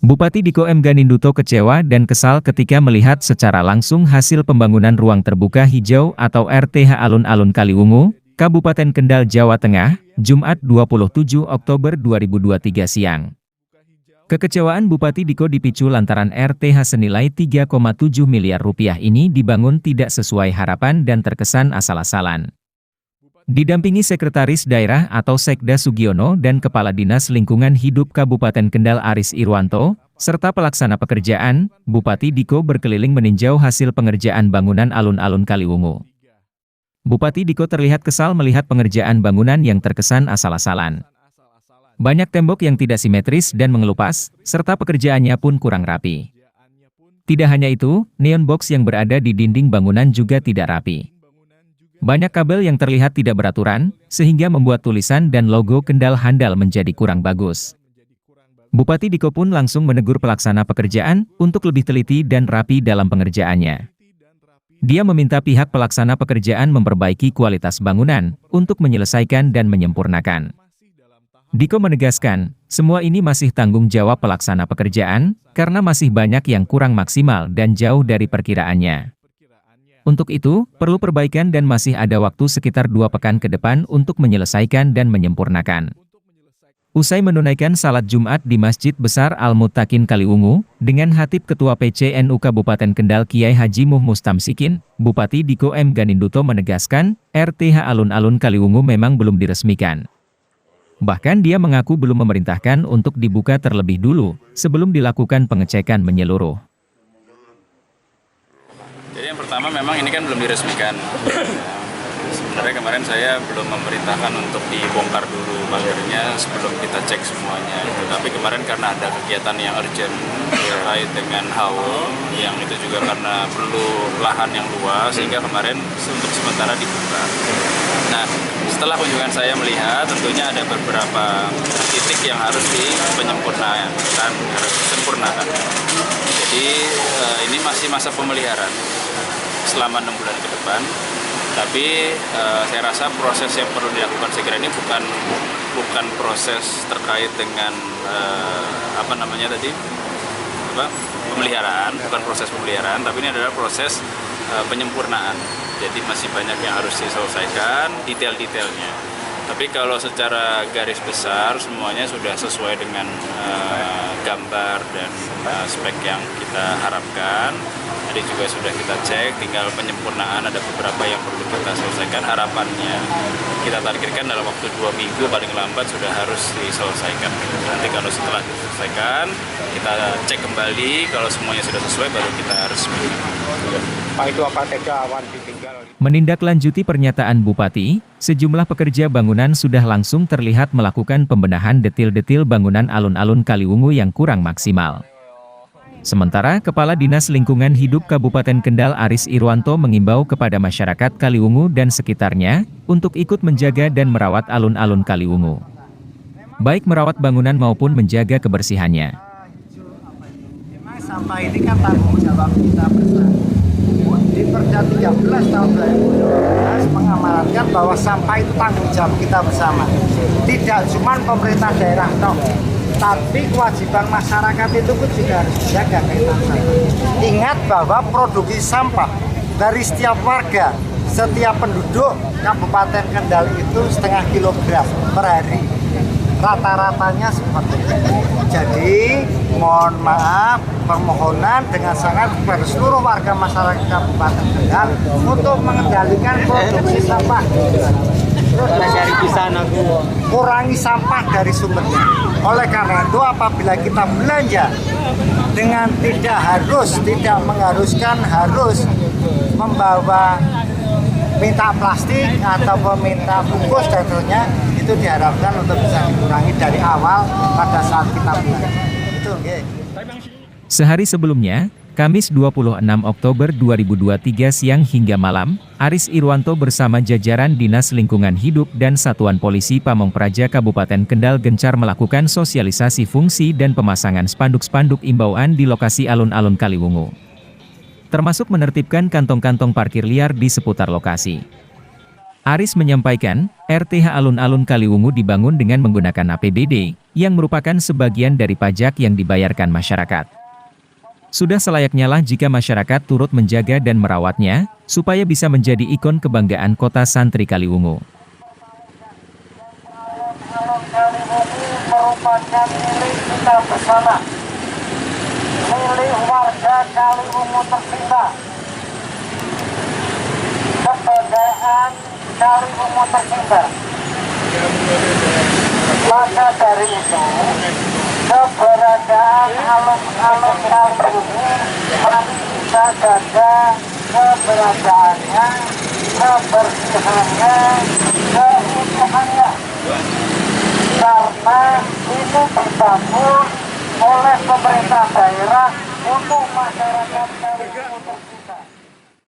Bupati Diko M. Ganinduto kecewa dan kesal ketika melihat secara langsung hasil pembangunan ruang terbuka hijau atau RTH Alun-Alun Kaliwungu, Kabupaten Kendal, Jawa Tengah, Jumat 27 Oktober 2023 siang. Kekecewaan Bupati Diko dipicu lantaran RTH senilai 3,7 miliar rupiah ini dibangun tidak sesuai harapan dan terkesan asal-asalan. Didampingi Sekretaris Daerah atau Sekda Sugiono dan Kepala Dinas Lingkungan Hidup Kabupaten Kendal Aris Irwanto, serta pelaksana pekerjaan, Bupati Diko berkeliling meninjau hasil pengerjaan bangunan alun-alun Kaliwungu. Bupati Diko terlihat kesal melihat pengerjaan bangunan yang terkesan asal-asalan. Banyak tembok yang tidak simetris dan mengelupas, serta pekerjaannya pun kurang rapi. Tidak hanya itu, neon box yang berada di dinding bangunan juga tidak rapi. Banyak kabel yang terlihat tidak beraturan, sehingga membuat tulisan dan logo Kendal Handal menjadi kurang bagus. Bupati Diko pun langsung menegur pelaksana pekerjaan untuk lebih teliti dan rapi dalam pengerjaannya. Dia meminta pihak pelaksana pekerjaan memperbaiki kualitas bangunan untuk menyelesaikan dan menyempurnakan. Diko menegaskan, semua ini masih tanggung jawab pelaksana pekerjaan, karena masih banyak yang kurang maksimal dan jauh dari perkiraannya. Untuk itu, perlu perbaikan dan masih ada waktu sekitar 2 pekan ke depan untuk menyelesaikan dan menyempurnakan. Usai menunaikan salat Jumat di Masjid Besar Al-Muttaqin Kaliwungu, dengan Hatib Ketua PCNU Kabupaten Kendal Kiai Haji Muh Mustamsikin, Bupati Diko M. Ganinduto menegaskan, RTH Alun-Alun Kaliwungu memang belum diresmikan. Bahkan dia mengaku belum memerintahkan untuk dibuka terlebih dulu, sebelum dilakukan pengecekan menyeluruh. Jadi yang pertama memang ini kan belum diresmikan. Sebenarnya kemarin saya belum memerintahkan untuk dibongkar dulu pagernya sebelum kita cek semuanya. Tapi kemarin karena ada kegiatan yang urgent terkait dengan haul, yang itu juga karena perlu lahan yang luas, sehingga kemarin untuk sementara dibuka. Nah, setelah kunjungan saya melihat, tentunya ada beberapa titik yang harus disempurnakan. Jadi ini masih masa pemeliharaan selama 6 bulan ke depan. Tapi saya rasa proses yang perlu dilakukan segera ini bukan proses terkait dengan pemeliharaan, bukan proses pemeliharaan, tapi ini adalah proses penyempurnaan. Jadi masih banyak yang harus diselesaikan detail-detailnya. Tapi kalau secara garis besar semuanya sudah sesuai dengan gambar dan spek yang kita harapkan. Tadi juga sudah kita cek, tinggal penyempurnaan, ada beberapa yang perlu kita selesaikan. Harapannya kita targetkan dalam waktu 2 minggu paling lambat sudah harus diselesaikan. Nanti kalau setelah diselesaikan, kita cek kembali, kalau semuanya sudah sesuai baru kita resmi. Pak, itu apa tega awan ditinggal? Menindaklanjuti pernyataan Bupati, sejumlah pekerja bangunan sudah langsung terlihat melakukan pembenahan detil-detil bangunan alun-alun Kaliwungu yang kurang maksimal. Sementara Kepala Dinas Lingkungan Hidup Kabupaten Kendal Aris Irwanto mengimbau kepada masyarakat Kaliwungu dan sekitarnya untuk ikut menjaga dan merawat alun-alun Kaliwungu, baik merawat bangunan maupun menjaga kebersihannya. Sampah ini kan tanggung jawab kita bersama. Di Perda 13 tahun 2012 mengamanatkan bahwa sampah itu tanggung jawab kita bersama. Tidak cuma pemerintah daerah toh, tapi kewajiban masyarakat itu pun juga harus dijaga kaitan sampah. Ingat bahwa produksi sampah dari setiap warga, setiap penduduk Kabupaten Kendal itu 0,5 kilogram per hari. Rata-ratanya seperti itu. Jadi mohon maaf, permohonan dengan sangat kepada seluruh warga masyarakat Kabupaten Kendal untuk mengendalikan produksi sampah. Terus dari di sana kurangi sampah dari sumbernya. Oleh karena itu apabila kita belanja dengan tidak mengharuskan harus membawa minta plastik atau minta bungkus dan seterusnya, itu diharapkan untuk bisa dikurangi dari awal pada saat kita belanja. Itu okay. Sehari sebelumnya, Kamis 26 Oktober 2023 siang hingga malam, Aris Irwanto bersama jajaran Dinas Lingkungan Hidup dan Satuan Polisi Pamong Praja Kabupaten Kendal gencar melakukan sosialisasi fungsi dan pemasangan spanduk-spanduk imbauan di lokasi alun-alun Kaliwungu, termasuk menertibkan kantong-kantong parkir liar di seputar lokasi. Aris menyampaikan, RTH Alun-Alun Kaliwungu dibangun dengan menggunakan APBD, yang merupakan sebagian dari pajak yang dibayarkan masyarakat. Sudah selayaknya lah jika masyarakat turut menjaga dan merawatnya, supaya bisa menjadi ikon kebanggaan kota santri Kaliwungu. Kaliwungu merupakan milik kita bersama, milik warga Kaliwungu tercinta. Kebanggaan Kaliwungu tercinta. Maka dari itu, keberadaan alun-alun Kaliwungu mari kita jaga keberadaannya, kebersihannya, keutuhannya. Karena ini dibangun oleh pemerintah daerah